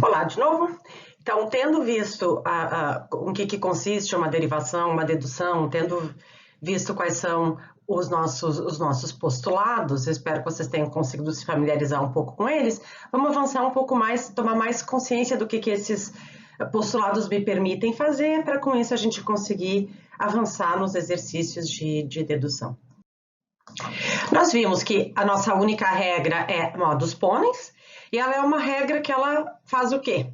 Olá de novo. Então, tendo visto em que consiste uma derivação, uma dedução, tendo visto quais são os nossos postulados, espero que vocês tenham conseguido se familiarizar um pouco com eles, vamos avançar um pouco mais, tomar mais consciência do que esses postulados me permitem fazer, para com isso a gente conseguir avançar nos exercícios de dedução. Nós vimos que a nossa única regra é modus ponens, e ela é uma regra que ela faz o quê?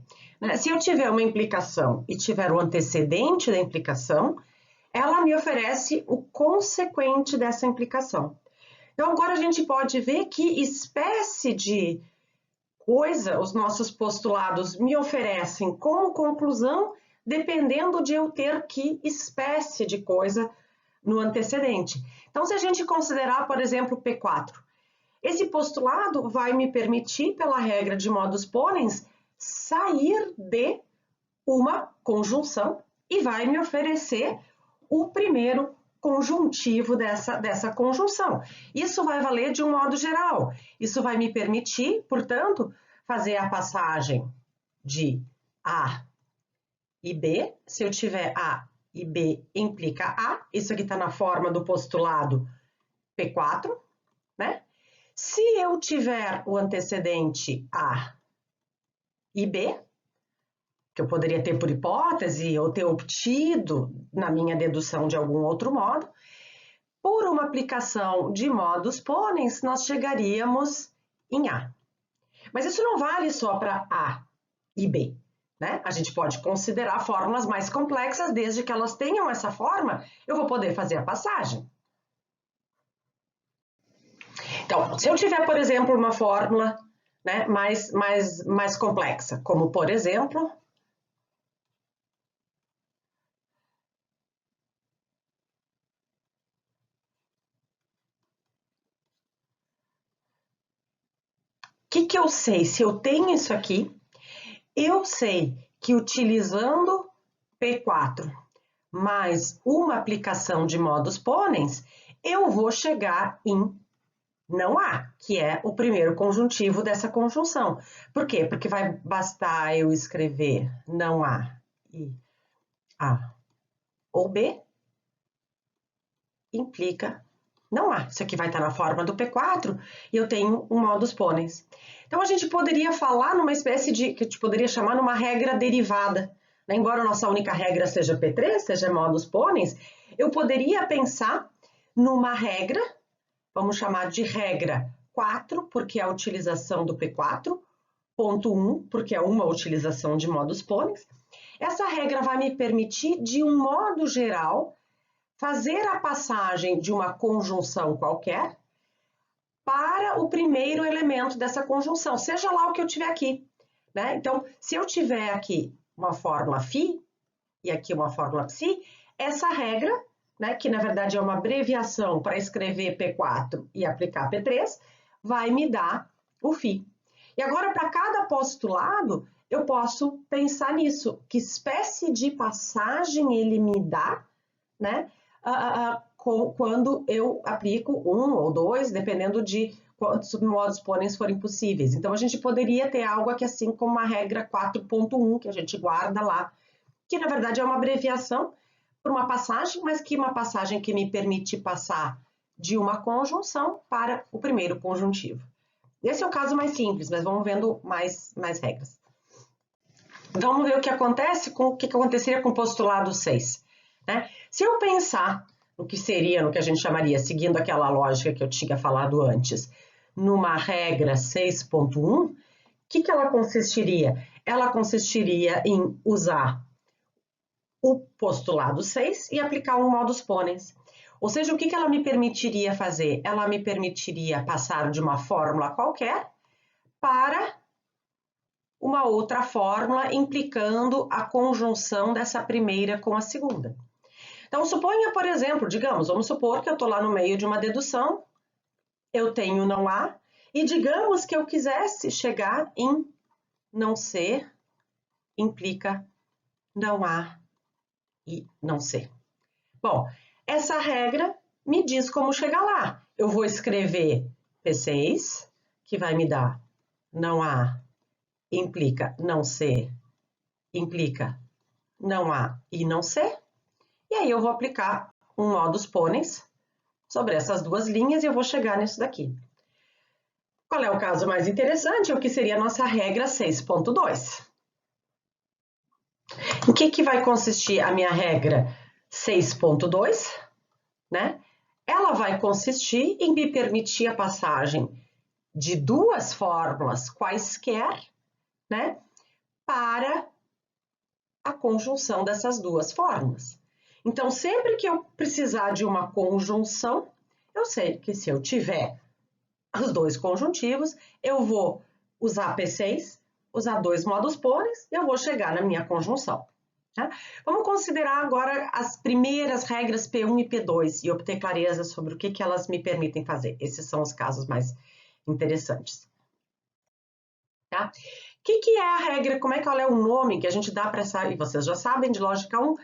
Se eu tiver uma implicação e tiver o antecedente da implicação, ela me oferece o consequente dessa implicação. Então, agora a gente pode ver que espécie de coisa os nossos postulados me oferecem como conclusão, dependendo de eu ter que espécie de coisa no antecedente. Então, se a gente considerar, por exemplo, P4, esse postulado vai me permitir, pela regra de modus ponens, sair de uma conjunção e vai me oferecer o primeiro conjuntivo dessa conjunção. Isso vai valer de um modo geral. Isso vai me permitir, portanto, fazer a passagem de A e B. Se eu tiver A e B implica A, isso aqui está na forma do postulado P4, né? Se eu tiver o antecedente A e B, que eu poderia ter por hipótese ou ter obtido na minha dedução de algum outro modo, por uma aplicação de modus ponens, nós chegaríamos em A. Mas isso não vale só para A e B, né? A gente pode considerar fórmulas mais complexas, desde que elas tenham essa forma, eu vou poder fazer a passagem. Então, se eu tiver, por exemplo, uma fórmula, né, mais complexa, como, por exemplo, o que eu sei? Se eu tenho isso aqui, eu sei que utilizando P4 mais uma aplicação de modus ponens, eu vou chegar em não A, que é o primeiro conjuntivo dessa conjunção. Por quê? Porque vai bastar eu escrever não A e A ou B, implica não A. Isso aqui vai estar na forma do P4 e eu tenho um modus ponens. Então, a gente poderia falar numa espécie de, que a gente poderia chamar numa regra derivada. Né? Embora a nossa única regra seja P3, seja modus ponens, eu poderia pensar numa regra, vamos chamar de regra 4, porque é a utilização do P4, ponto 1, porque é uma utilização de modus ponens. Essa regra vai me permitir, de um modo geral, fazer a passagem de uma conjunção qualquer para o primeiro elemento dessa conjunção, seja lá o que eu tiver aqui. Né? Então, se eu tiver aqui uma fórmula φ e aqui uma fórmula ψ, essa regra, né, que na verdade é uma abreviação para escrever P4 e aplicar P3, vai me dar o φ. E agora, para cada postulado, eu posso pensar nisso. Que espécie de passagem ele me dá, né, quando eu aplico um ou dois, dependendo de quantos modus ponens forem possíveis. Então, a gente poderia ter algo aqui assim como uma regra 4.1, que a gente guarda lá, que na verdade é uma abreviação para uma passagem, mas que uma passagem que me permite passar de uma conjunção para o primeiro conjuntivo. Esse é o caso mais simples, mas vamos vendo mais regras. Vamos ver o que acontece com o que aconteceria com o postulado 6. Né? Se eu pensar no que seria, no que a gente chamaria, seguindo aquela lógica que eu tinha falado antes, numa regra 6.1, o que ela consistiria? Ela consistiria em usar o postulado 6 e aplicar um modus ponens. Ou seja, o que ela me permitiria fazer? Ela me permitiria passar de uma fórmula qualquer para uma outra fórmula implicando a conjunção dessa primeira com a segunda. Então, suponha, por exemplo, vamos supor que eu estou lá no meio de uma dedução, eu tenho não A, e digamos que eu quisesse chegar em não C, implica não A e não C. Bom, essa regra me diz como chegar lá. Eu vou escrever P6, que vai me dar não A implica não ser, implica não A e não C. E aí eu vou aplicar um modus ponens sobre essas duas linhas e eu vou chegar nisso daqui. Qual é o caso mais interessante? O que seria a nossa regra 6.2. Em que vai consistir a minha regra 6.2? Né? Ela vai consistir em me permitir a passagem de duas fórmulas quaisquer, né, para a conjunção dessas duas fórmulas. Então, sempre que eu precisar de uma conjunção, eu sei que se eu tiver os dois conjuntivos, eu vou usar P6, usar dois modus ponens, e eu vou chegar na minha conjunção. Tá? Vamos considerar agora as primeiras regras P1 e P2 e obter clareza sobre o que elas me permitem fazer. Esses são os casos mais interessantes. Tá? O que é a regra? Como é que ela é o nome que a gente dá para essa? E vocês já sabem de lógica 1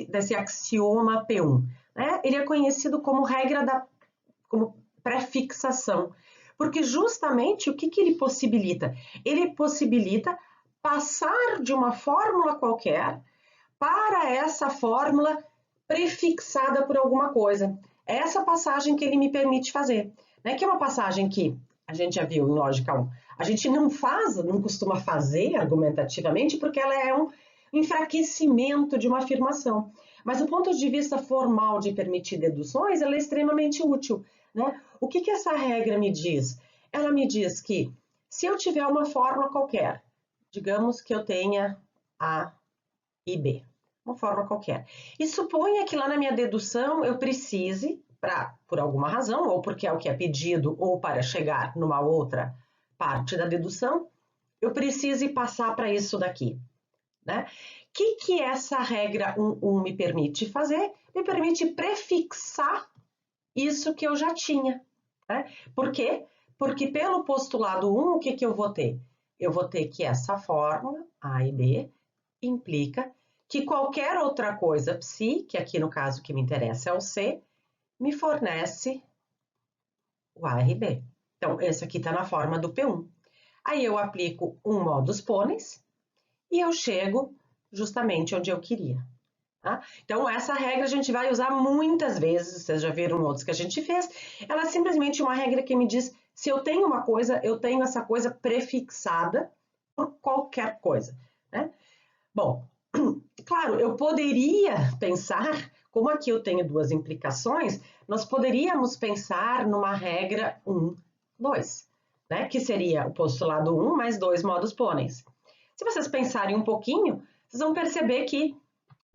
desse axioma P1. Né? Ele é conhecido como regra como prefixação, porque justamente o que ele possibilita? Ele possibilita passar de uma fórmula qualquer para essa fórmula prefixada por alguma coisa. É essa passagem que ele me permite fazer, né? Que é uma passagem que a gente já viu em lógica 1. A gente não costuma fazer argumentativamente, porque ela é um enfraquecimento de uma afirmação. Mas do ponto de vista formal de permitir deduções, ela é extremamente útil, né? O que essa regra me diz? Ela me diz que se eu tiver uma fórmula qualquer, digamos que eu tenha A e B, uma fórmula qualquer, e suponha que lá na minha dedução eu precise, por alguma razão, ou porque é o que é pedido, ou para chegar numa outra parte da dedução, eu precise passar para isso daqui. Né? O que essa regra 1.1 me permite fazer? Me permite prefixar isso que eu já tinha. Né? Por quê? Porque pelo postulado 1, o que eu vou ter? Eu vou ter que essa fórmula, A e B, implica que qualquer outra coisa psi, que aqui no caso que me interessa é o C, me fornece o A e B. Então, esse aqui está na forma do P1. Aí eu aplico um modus ponens e eu chego justamente onde eu queria. Tá? Então, essa regra a gente vai usar muitas vezes, vocês já viram outros que a gente fez. Ela é simplesmente uma regra que me diz, se eu tenho uma coisa, eu tenho essa coisa prefixada por qualquer coisa. Né? Bom, claro, eu poderia pensar, como aqui eu tenho duas implicações, nós poderíamos pensar numa regra 1, 2, né? Que seria o postulado 1 mais 2 modus ponens. Se vocês pensarem um pouquinho, vocês vão perceber que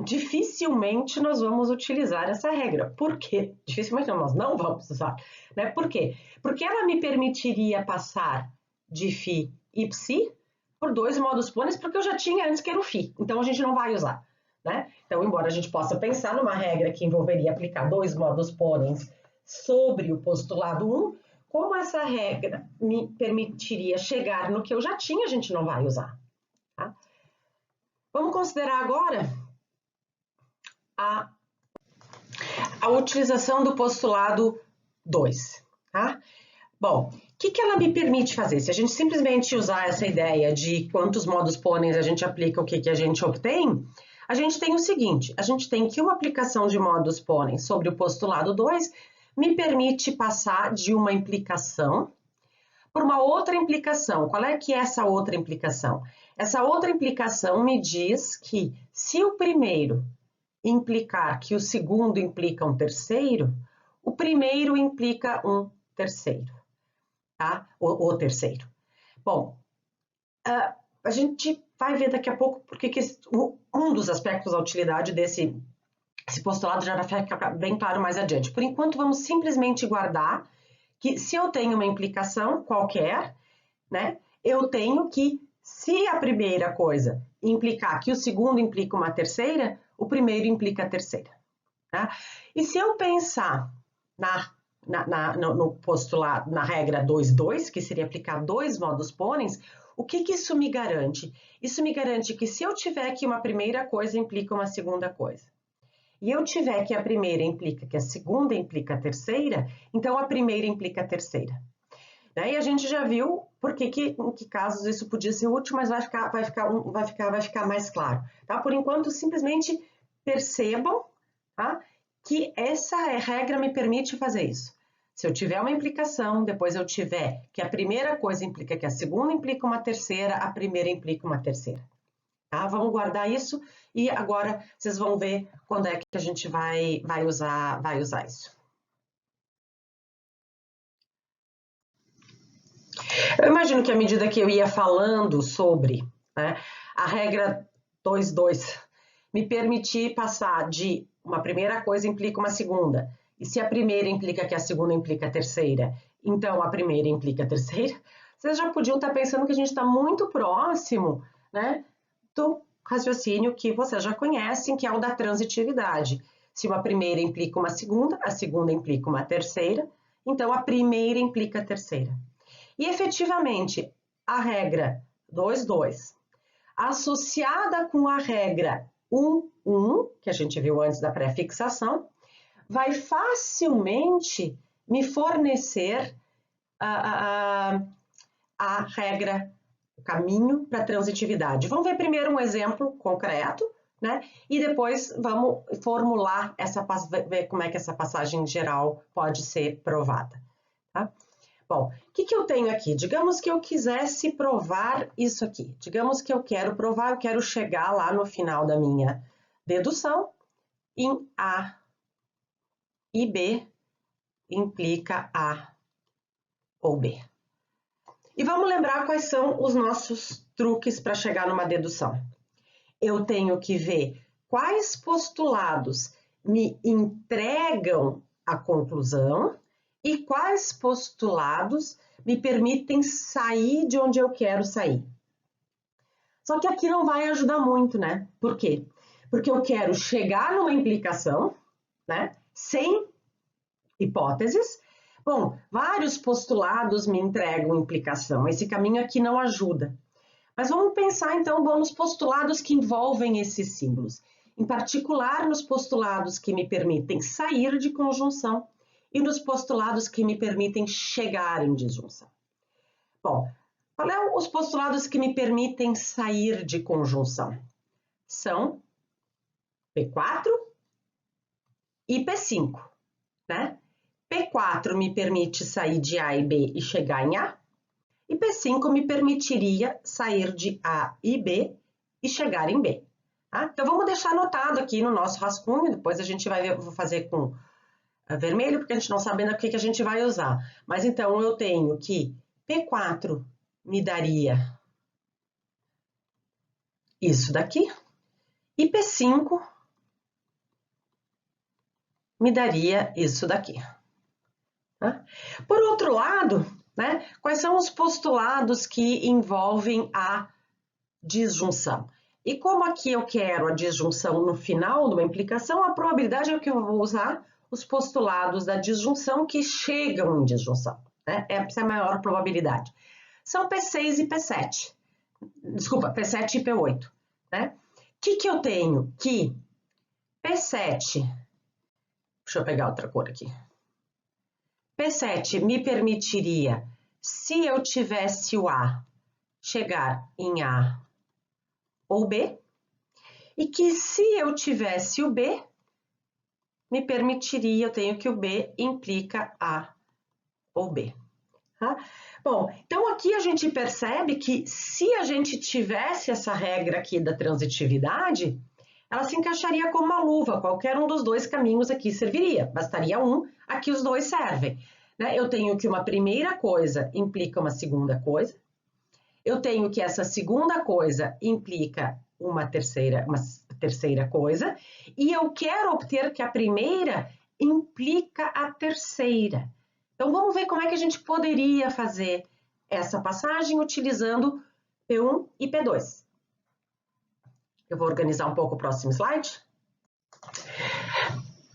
dificilmente nós vamos utilizar essa regra. Por quê? Dificilmente não, nós não vamos usar. Né? Por quê? Porque ela me permitiria passar de φ e psi por dois modus ponens, porque eu já tinha antes que era o φ. Então, a gente não vai usar. Né? Então, embora a gente possa pensar numa regra que envolveria aplicar dois modus ponens sobre o postulado 1, como essa regra me permitiria chegar no que eu já tinha, a gente não vai usar. Tá? Vamos considerar agora a utilização do postulado 2. Tá? Bom, o que ela me permite fazer? Se a gente simplesmente usar essa ideia de quantos modus ponens a gente aplica, o que a gente obtém, a gente tem o seguinte, a gente tem que uma aplicação de modus ponens sobre o postulado 2 me permite passar de uma implicação por uma outra implicação. Qual é que é essa outra implicação? Essa outra implicação me diz que se o primeiro implicar que o segundo implica um terceiro, o primeiro implica um terceiro, tá? O terceiro. Bom, a gente vai ver daqui a pouco porque um dos aspectos da utilidade desse postulado já vai ficar bem claro mais adiante. Por enquanto, vamos simplesmente guardar que se eu tenho uma implicação qualquer, né, eu tenho que, se a primeira coisa implicar que o segundo implica uma terceira, o primeiro implica a terceira. Tá? E se eu pensar no postulado, na regra 2.2, que seria aplicar dois modus ponens, o que isso me garante? Isso me garante que se eu tiver que uma primeira coisa implica uma segunda coisa, e eu tiver que a primeira implica que a segunda implica a terceira, então a primeira implica a terceira. Né? E a gente já viu em que casos isso podia ser útil, mas vai ficar mais claro. Tá? Por enquanto, simplesmente percebam, tá, que essa regra me permite fazer isso. Se eu tiver uma implicação, depois eu tiver que a primeira coisa implica que a segunda implica uma terceira, a primeira implica uma terceira. Tá? Vamos guardar isso e agora vocês vão ver quando é que a gente vai usar isso. Eu imagino que à medida que eu ia falando sobre, né, a regra 2.2 me permitir passar de uma primeira coisa implica uma segunda. E se a primeira implica que a segunda implica a terceira, então a primeira implica a terceira, vocês já podiam estar pensando que a gente está muito próximo, né, do raciocínio que vocês já conhecem, que é o da transitividade. Se uma primeira implica uma segunda, a segunda implica uma terceira, então a primeira implica a terceira. E efetivamente, a regra 2.2, associada com a regra 1.1, que a gente viu antes da pré-fixação, vai facilmente me fornecer a regra, o caminho para a transitividade. Vamos ver primeiro um exemplo concreto, né? E depois vamos formular ver como é que essa passagem geral pode ser provada. Tá? Bom, o que eu tenho aqui? Digamos que eu quisesse provar isso aqui. Digamos que eu quero chegar lá no final da minha dedução em A e B implica A ou B. E vamos lembrar quais são os nossos truques para chegar numa dedução. Eu tenho que ver quais postulados me entregam a conclusão e quais postulados me permitem sair de onde eu quero sair. Só que aqui não vai ajudar muito, né? Por quê? Porque eu quero chegar numa implicação, né? Sem hipóteses. Bom, vários postulados me entregam implicação. Esse caminho aqui não ajuda. Mas vamos pensar, então, nos postulados que envolvem esses símbolos. Em particular, nos postulados que me permitem sair de conjunção e nos postulados que me permitem chegar em disjunção. Bom, qual é os postulados que me permitem sair de conjunção? São P4 e P5, né? P4 me permite sair de A e B e chegar em A, e P5 me permitiria sair de A e B e chegar em B. Tá? Então, vamos deixar anotado aqui no nosso rascunho, depois a gente vai vou fazer com vermelho, porque a gente não sabe ainda o que a gente vai usar. Mas então, eu tenho que P4 me daria isso daqui, e P5 me daria isso daqui. Tá? Por outro lado, né, quais são os postulados que envolvem a disjunção? E como aqui eu quero a disjunção no final de uma implicação, a probabilidade é que eu vou usar os postulados da disjunção que chegam em disjunção. Né? Essa é a maior probabilidade. São P6 e P7. Desculpa, P7 e P8. Né? O que eu tenho? Que P7... Deixa eu pegar outra cor aqui. P7 me permitiria, se eu tivesse o A, chegar em A ou B, e que se eu tivesse o B, me permitiria, eu tenho que o B implica A ou B. Tá? Bom, então aqui a gente percebe que se a gente tivesse essa regra aqui da transitividade, ela se encaixaria como uma luva, qualquer um dos dois caminhos aqui serviria, bastaria um, aqui os dois servem. Né? Eu tenho que uma primeira coisa implica uma segunda coisa, eu tenho que essa segunda coisa implica uma terceira coisa, e eu quero obter que a primeira implica a terceira. Então, vamos ver como é que a gente poderia fazer essa passagem utilizando P1 e P2. Eu vou organizar um pouco o próximo slide.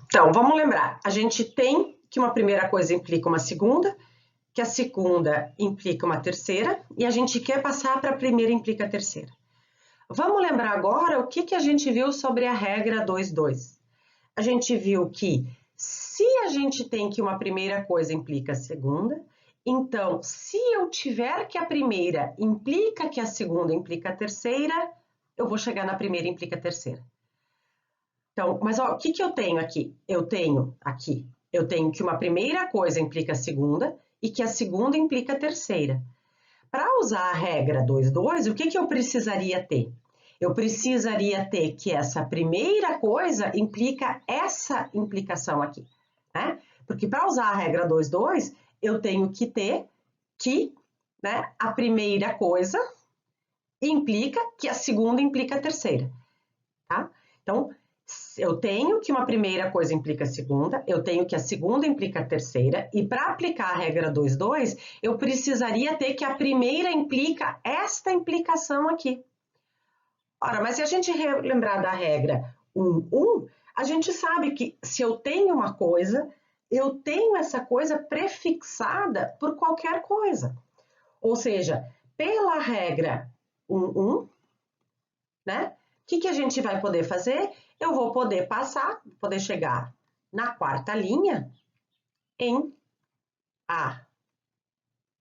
Então, vamos lembrar, a gente tem que uma primeira coisa implica uma segunda, que a segunda implica uma terceira, e a gente quer passar para a primeira implica a terceira. Vamos lembrar agora o que a gente viu sobre a regra 2.2. A gente viu que se a gente tem que uma primeira coisa implica a segunda, Então, se eu tiver que a primeira implica que a segunda implica a terceira, eu vou chegar na primeira implica a terceira. Então, mas ó, o que eu tenho aqui? Eu tenho que uma primeira coisa implica a segunda e que a segunda implica a terceira. Para usar a regra 2,2, o que eu precisaria ter? Eu precisaria ter que essa primeira coisa implica essa implicação aqui, né? Porque para usar a regra 2,2, eu tenho que ter que, né, a primeira coisa implica que a segunda implica a terceira, tá? Então, eu tenho que uma primeira coisa implica a segunda, eu tenho que a segunda implica a terceira, e para aplicar a regra 2,2, eu precisaria ter que a primeira implica esta implicação aqui. Ora, mas se a gente lembrar da regra 1,1, a gente sabe que se eu tenho uma coisa, eu tenho essa coisa prefixada por qualquer coisa. Ou seja, pela regra 1,1, né? O que a gente vai poder fazer? Eu vou poder poder chegar na quarta linha em A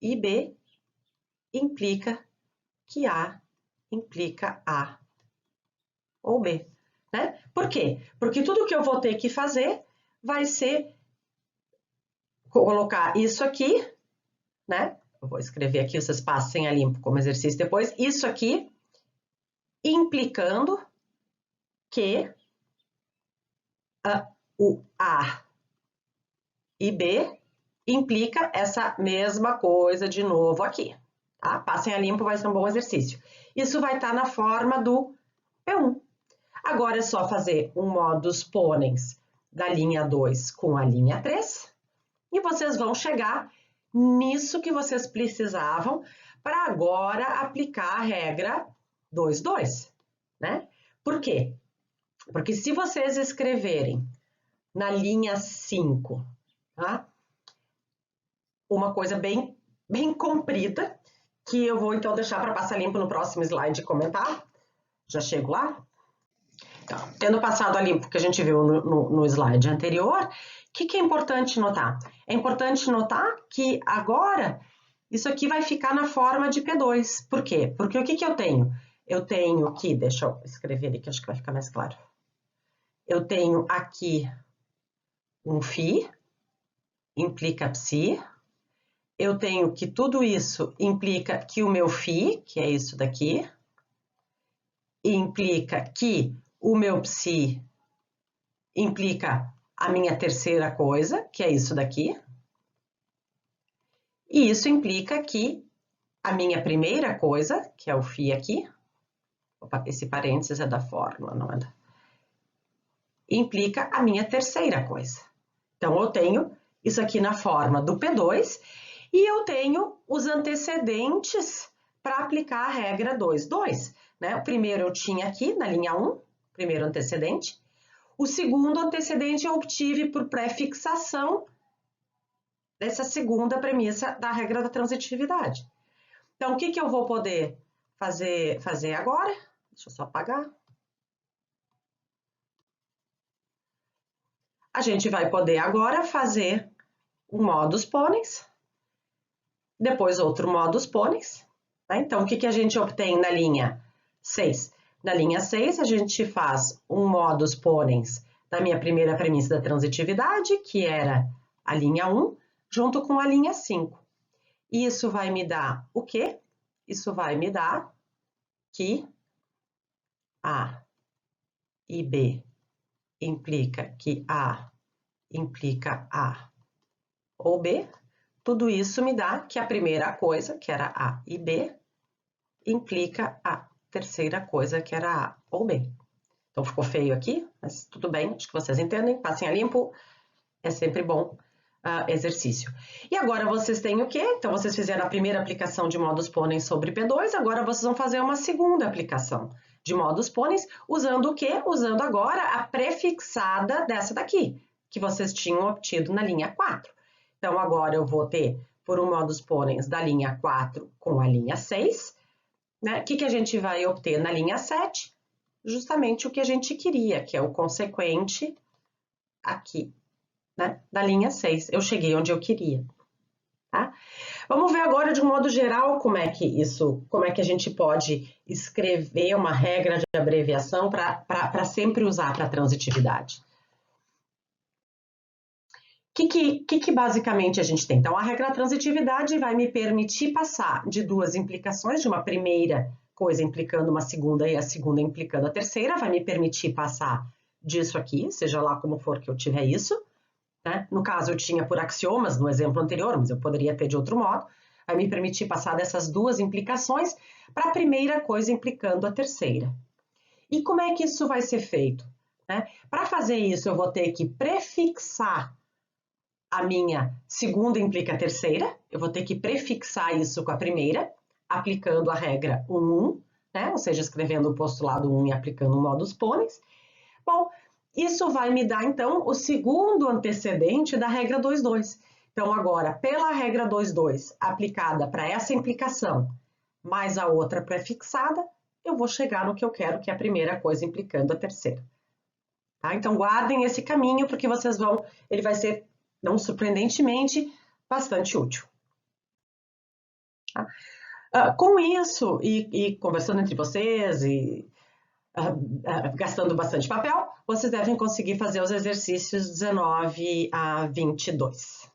e B implica que A implica A ou B, né? Por quê? Porque tudo que eu vou ter que fazer vai ser colocar isso aqui, né? Eu vou escrever aqui, vocês passem a limpo como exercício depois, isso aqui implicando que o A e B implica essa mesma coisa de novo aqui, tá? Passem a limpo, vai ser um bom exercício. Isso vai estar na forma do P1. Agora é só fazer um modus ponens da linha 2 com a linha 3 e vocês vão chegar nisso que vocês precisavam para agora aplicar a regra 2,2, né? Por quê? Porque se vocês escreverem na linha 5, tá? Uma coisa bem comprida, que eu vou então deixar para passar limpo no próximo slide e comentar. Já chego lá? Então, tendo passado a limpo que a gente viu no slide anterior, o que é importante notar? É importante notar que agora isso aqui vai ficar na forma de P2. Por quê? Porque o que eu tenho? Eu tenho que, deixa eu escrever aqui, acho que vai ficar mais claro. Eu tenho aqui um φ, implica psi. Eu tenho que tudo isso implica que o meu φ, que é isso daqui, implica que o meu psi implica a minha terceira coisa, que é isso daqui. E isso implica que a minha primeira coisa, que é o φ aqui, opa, esse parênteses é da fórmula, não é da... implica a minha terceira coisa. Então, eu tenho isso aqui na forma do P2 e eu tenho os antecedentes para aplicar a regra 2,2. Né? O primeiro eu tinha aqui na linha 1, primeiro antecedente. O segundo antecedente eu obtive por pré-fixação dessa segunda premissa da regra da transitividade. Então, o que eu vou poder fazer agora? Deixa eu só apagar. A gente vai poder agora fazer um modus ponens, depois outro modus ponens. Né? Então, o que a gente obtém na linha 6? Na linha 6, a gente faz um modus ponens da minha primeira premissa da transitividade, que era a linha 1, junto com a linha 5. E isso vai me dar o quê? Isso vai me dar que A e B implica que A implica A ou B. Tudo isso me dá que a primeira coisa, que era A e B, implica a terceira coisa, que era A ou B. Então, ficou feio aqui, mas tudo bem, acho que vocês entendem. Passem a limpo, é sempre bom exercício. E agora vocês têm o quê? Então, vocês fizeram a primeira aplicação de modus ponens sobre P2, agora vocês vão fazer uma segunda aplicação de modus ponens, usando o quê? Usando agora a prefixada dessa daqui, que vocês tinham obtido na linha 4. Então, agora eu vou ter, por um modus ponens da linha 4 com a linha 6, né? O que a gente vai obter na linha 7? Justamente o que a gente queria, que é o consequente aqui, né? Da linha 6. Eu cheguei onde eu queria, tá? Vamos ver agora, de um modo geral, como é que a gente pode escrever uma regra de abreviação para sempre usar para transitividade. O que basicamente a gente tem? Então, a regra da transitividade vai me permitir passar de duas implicações, de uma primeira coisa implicando uma segunda e a segunda implicando a terceira, vai me permitir passar disso aqui, seja lá como for que eu tiver isso, né? No caso, eu tinha por axiomas no exemplo anterior, mas eu poderia ter de outro modo, vai me permitir passar dessas duas implicações para a primeira coisa implicando a terceira. E como é que isso vai ser feito? Né? Para fazer isso, eu vou ter que prefixar a minha segunda implica a terceira, eu vou ter que prefixar isso com a primeira, aplicando a regra 1, né? Ou seja, escrevendo o postulado 1 e aplicando o modus ponens. Bom, isso vai me dar, então, o segundo antecedente da regra 2.2. Então, agora, pela regra 2.2 aplicada para essa implicação, mais a outra prefixada, eu vou chegar no que eu quero, que é a primeira coisa implicando a terceira. Tá? Então, guardem esse caminho, porque vocês vão... Ele vai ser, não surpreendentemente, bastante útil. Tá? Com isso, e conversando entre vocês, e gastando bastante papel, vocês devem conseguir fazer os exercícios 19 a 22.